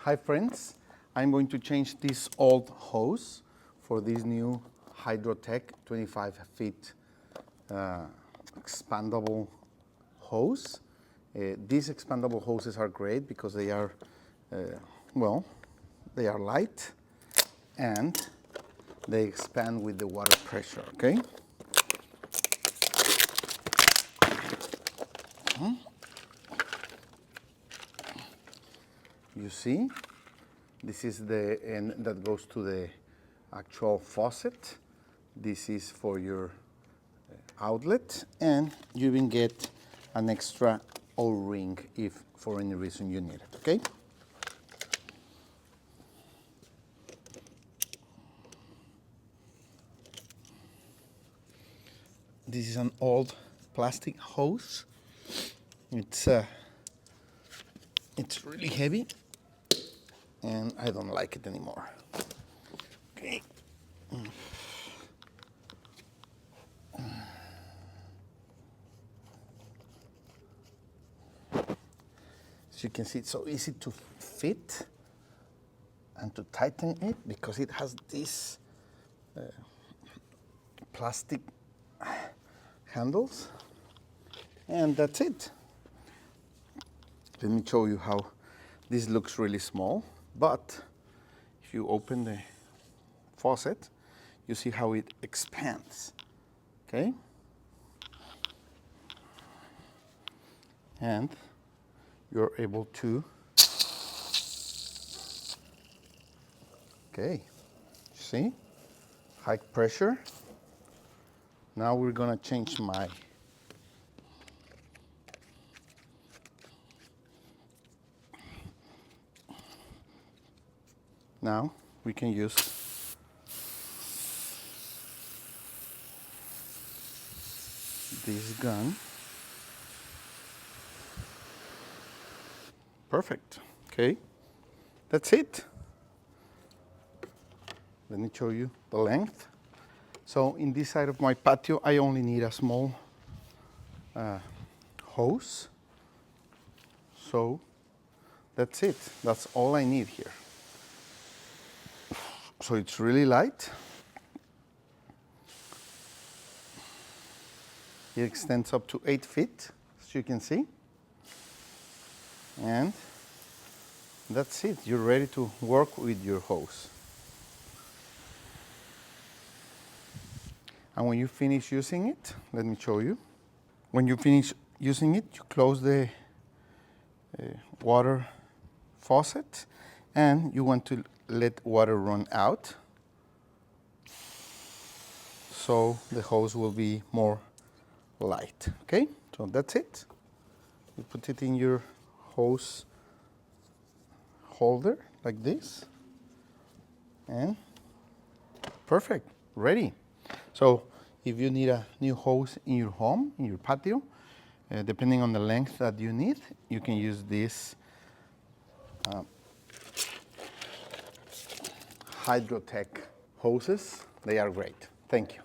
Hi friends, I'm going to change this old hose for this new HydroTech 25 feet expandable hose. These expandable hoses are great because they are, they are light and they expand with the water pressure, okay? You see, this is the end that goes to the actual faucet. This is for your outlet, and you even get an extra O-ring if for any reason you need it, okay? This is an old plastic hose. It's really heavy and I don't like it anymore. Okay. As you can see, it's so easy to fit and to tighten it because it has this plastic handles, and that's it. Let me show you how this looks really small, but if you open the faucet, you see how it expands, okay? And you're able to, okay, see, high pressure. Now we're gonna change my now we can use this gun. Perfect. Okay, that's it. Let me show you the length. So in this side of my patio, I only need a small hose. So that's it. That's all I need here. So it's really light. It extends up to 8 feet, as you can see. And that's it. You're ready to work with your hose. And when you finish using it, let me show you. When you finish using it, you close the water faucet and you want to let water run out so the hose will be more light, okay? So that's it. You put it in your hose holder like this and perfect, ready. So if you need a new hose in your home, in your patio, depending on the length that you need, you can use this HydroTech hoses. They are great. Thank you.